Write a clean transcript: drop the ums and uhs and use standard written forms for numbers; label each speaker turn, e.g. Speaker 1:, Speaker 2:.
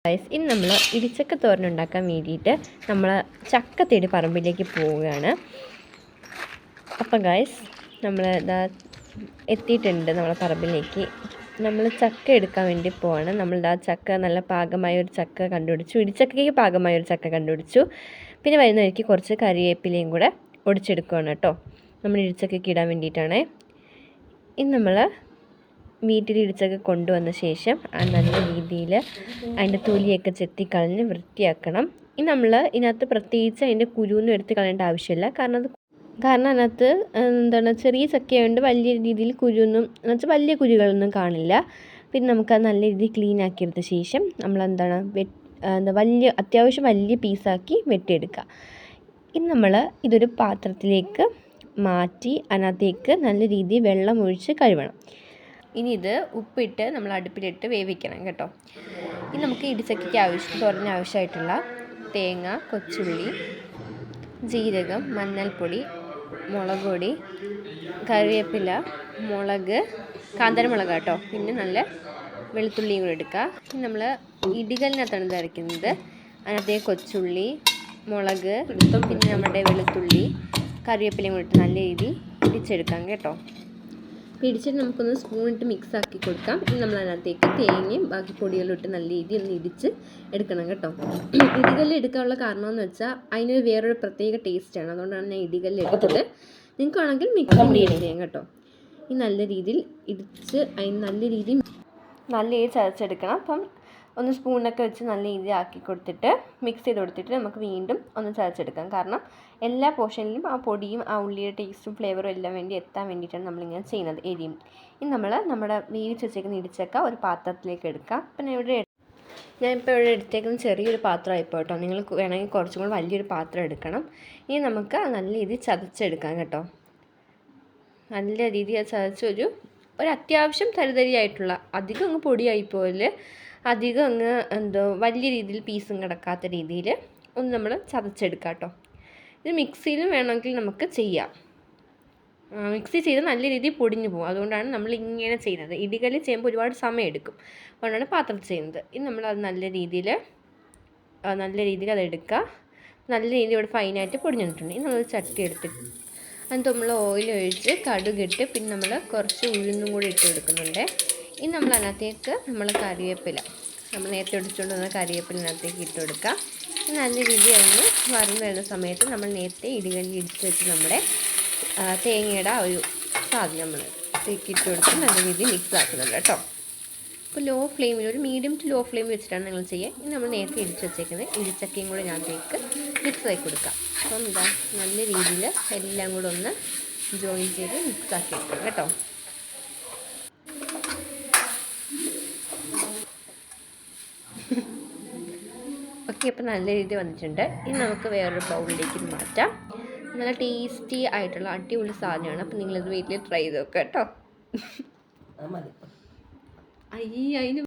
Speaker 1: Guys, ഇന്ന് നമ്മൾ ഇടിച്ചക്ക തോരൻ ഉണ്ടാക്കാൻ വേണ്ടിയിട്ട് നമ്മൾ ചക്ക തേടി പറമ്പിലേക്ക് പോവുകയാണ്. അപ്പം ഗൈസ്, നമ്മൾ എത്തിയിട്ടുണ്ട് നമ്മളെ പറമ്പിലേക്ക്. നമ്മൾ ചക്ക എടുക്കാൻ വേണ്ടി പോവാണ്. നമ്മളിതാ ചക്ക നല്ല പാകമായ ഒരു ചക്ക കണ്ടുപിടിച്ചു, ഇടിച്ചക്കയ്ക്ക് പാകമായ ഒരു ചക്ക കണ്ടുപിടിച്ചു. പിന്നെ വരുന്ന വഴിക്ക് കുറച്ച് കറിവേപ്പിലയും കൂടെ ഒടിച്ചെടുക്കുകയാണ് കേട്ടോ. നമ്മൾ ഇടിച്ചക്കയ്ക്ക് ഇടാൻ വേണ്ടിയിട്ടാണ്. ഇന്ന് നമ്മൾ വീട്ടിൽ ഇടിച്ചൊക്കെ കൊണ്ടുവന്ന ശേഷം നല്ല രീതിയിൽ അതിൻ്റെ തൊലിയൊക്കെ ചെത്തിക്കളഞ്ഞ് വൃത്തിയാക്കണം. ഇനി നമ്മൾ ഇതിനകത്ത് പ്രത്യേകിച്ച് അതിൻ്റെ കുരുവൊന്നും എടുത്ത് കളയേണ്ട ആവശ്യമില്ല. കാരണം അതിനകത്ത് ചെറിയ ചക്കയുണ്ട്, വലിയ രീതിയിൽ കുരുവൊന്നും എന്നുവെച്ചാൽ വലിയ കുരുകളൊന്നും കാണില്ല. പിന്നെ നമുക്കത് നല്ല രീതിയിൽ ക്ലീൻ ആക്കിയെടുത്ത ശേഷം നമ്മൾ അത്യാവശ്യം വലിയ പീസാക്കി വെട്ടിയെടുക്കുക. ഇനി നമ്മൾ ഇതൊരു പാത്രത്തിലേക്ക് മാറ്റി അതിനകത്തേക്ക് നല്ല രീതിയിൽ വെള്ളം ഒഴിച്ച് കഴുകണം. ഇനി ഇത് ഉപ്പിട്ട് നമ്മൾ അടുപ്പിലിട്ട് വേവിക്കണം കേട്ടോ. ഇനി നമുക്ക് ഇടിച്ചക്കയ്ക്ക് തോരന് ആവശ്യമായിട്ടുള്ള തേങ്ങ, കൊച്ചുള്ളി, ജീരകം, മഞ്ഞൾപ്പൊടി, മുളക് പൊടി, കറിവേപ്പില, മുളക്, കാന്താരിമുളക് കേട്ടോ, പിന്നെ നല്ല വെളുത്തുള്ളിയും കൂടെ എടുക്കുക. ഇനി നമ്മൾ ഇടികലിനകത്താണ് ഇത് അരയ്ക്കുന്നത്. അതിനകത്തേക്ക് കൊച്ചുള്ളി, മുളക്, പിന്നെ നമ്മുടെ വെളുത്തുള്ളി, കറിവേപ്പിലയും കൂടി ഇട്ട് നല്ല രീതിയിൽ ഇടിച്ചെടുക്കാം കേട്ടോ. ഇടിച്ചിട്ട് നമുക്കൊന്ന് സ്പൂണിട്ട് മിക്സ് ആക്കി കൊടുക്കാം. ഇനി നമ്മൾ അതിനകത്തേക്ക് തേങ്ങയും ബാക്കി പൊടികളും ഇട്ട് നല്ല രീതിയിൽ ഒന്ന് ഇടിച്ച് എടുക്കണം കേട്ടോ. ഇടികല്ല് എടുക്കാനുള്ള കാരണമെന്ന് വെച്ചാൽ അതിനൊരു വേറൊരു പ്രത്യേക ടേസ്റ്റാണ്. അതുകൊണ്ടാണ് ഞാൻ ഇടികല്ല് എടുത്തത്. നിങ്ങൾക്ക് വേണമെങ്കിൽ മിക്സ് ചെയ്യാം കേട്ടോ. ഈ നല്ല രീതിയിൽ ഇടിച്ച് അതിന് നല്ല രീതിയിൽ ചതച്ചെടുക്കണം. അപ്പം ഒന്ന് സ്പൂണൊക്കെ വെച്ച് നല്ല രീതിയിൽ ആക്കി കൊടുത്തിട്ട് മിക്സ് ചെയ്ത് കൊടുത്തിട്ട് നമുക്ക് വീണ്ടും ഒന്ന് ചതച്ചെടുക്കാം. കാരണം എല്ലാ പോർഷനിലും ആ പൊടിയും ആ ഉള്ളിയുടെ ടേസ്റ്റും ഫ്ലേവറും എല്ലാം എത്താൻ വേണ്ടിയിട്ടാണ് നമ്മളിങ്ങനെ ചെയ്യുന്നത്. എരിയും. ഇനി നമ്മുടെ വേവിച്ച് വെച്ചേക്കുന്ന ഇടിച്ചക്ക ഒരു പാത്രത്തിലേക്ക് എടുക്കാം. അപ്പം ഞാനിപ്പോൾ ഇവിടെ എടുത്തേക്കുന്ന ചെറിയൊരു പാത്രമായിപ്പോൾ കേട്ടോ. നിങ്ങൾക്ക് വേണമെങ്കിൽ കുറച്ചും കൂടി വലിയൊരു പാത്രം എടുക്കണം. ഇനി നമുക്ക് നല്ല രീതിയിൽ ചതച്ചെടുക്കാം കേട്ടോ. നല്ല രീതിയിൽ ചതച്ചൊരു അത്യാവശ്യം തരിതരിയായിട്ടുള്ള, അധികം അങ്ങ് പൊടിയായിപ്പോലെ, അധികം അങ്ങ് വലിയ രീതിയിൽ പീസും കിടക്കാത്ത രീതിയിൽ ഒന്ന് നമ്മൾ ചതച്ചെടുക്കാം കേട്ടോ. ഇത് മിക്സിയിലും വേണമെങ്കിൽ നമുക്ക് ചെയ്യാം. മിക്സി ചെയ്ത് നല്ല രീതിയിൽ പൊടിഞ്ഞു പോകും. അതുകൊണ്ടാണ് നമ്മൾ ഇങ്ങനെ ചെയ്യുന്നത്. ഇടികല്ലിൽ ചെയ്യുമ്പോൾ ഒരുപാട് സമയം എടുക്കും. അതുകൊണ്ടാണ് പാത്രത്തിൽ ചെയ്യുന്നത്. ഇനി നമ്മളത് നല്ല രീതിയിൽ അത് എടുക്കുക. നല്ല രീതിയിൽ ഇവിടെ ഫൈനായിട്ട് പൊടിഞ്ഞിട്ടുണ്ട്. ഇനി നമ്മൾ ചട്ടി എടുത്തിട്ട് അതിന് നമ്മൾ ഓയിൽ ഒഴിച്ച് കടുകിട്ട് പിന്നെ നമ്മൾ കുറച്ച് ഉഴുന്നും കൂടി ഇട്ട് കൊടുക്കുന്നുണ്ട്. ഇനി നമ്മൾ അതിനകത്തേക്ക് കറിവേപ്പില, നമ്മൾ നേരത്തെ ഒടിച്ചുകൊണ്ട് വന്ന കറിവേപ്പിലിനകത്തേക്ക് ഇട്ട് കൊടുക്കുക. നല്ല രീതിയിൽ ഒന്ന് വറന്ന് വരുന്ന സമയത്ത് നമ്മൾ നേരത്തെ ഇടികല്ലിൽ ഇടിച്ച് വെച്ച് നമ്മുടെ തേങ്ങയുടെ ആ ഒരു സാധനം നമ്മൾ ഇട്ട് കൊടുത്ത് നല്ല രീതിയിൽ മിക്സ് ആക്കുന്നുണ്ട് കേട്ടോ. ഇപ്പോൾ ലോ ഫ്ലെയിമിൽ, ഒരു മീഡിയം ടു ലോ ഫ്ലെയിം വെച്ചിട്ടാണ് നിങ്ങൾ ചെയ്യുക. ഇനി നമ്മൾ നേരത്തെ ഇടിച്ച് വെച്ചേക്കുന്നത് ഇടിച്ചക്കയും കൂടെ ഇതിനകത്തേക്ക് മിക്സ് ആക്കി കൊടുക്കാം. അപ്പം നല്ല രീതിയിൽ എല്ലാം കൂടെ ഒന്ന് ജോയിൻ ചെയ്ത് മിക്സ് ആക്കി എടുക്കാം കേട്ടോ. ഓക്കെ, അപ്പോൾ നല്ല രീതിയിൽ വന്നിട്ടുണ്ട്. ഇനി നമുക്ക് വേറൊരു ബൗളിലേക്ക് മാറ്റാം. നല്ല ടേസ്റ്റി ആയിട്ടുള്ള അടിപൊളി സാധനമാണ്. അപ്പോൾ നിങ്ങളിത് വീട്ടിൽ ട്രൈ ചെയ്ത് നോക്കാം കേട്ടോ. അതിന്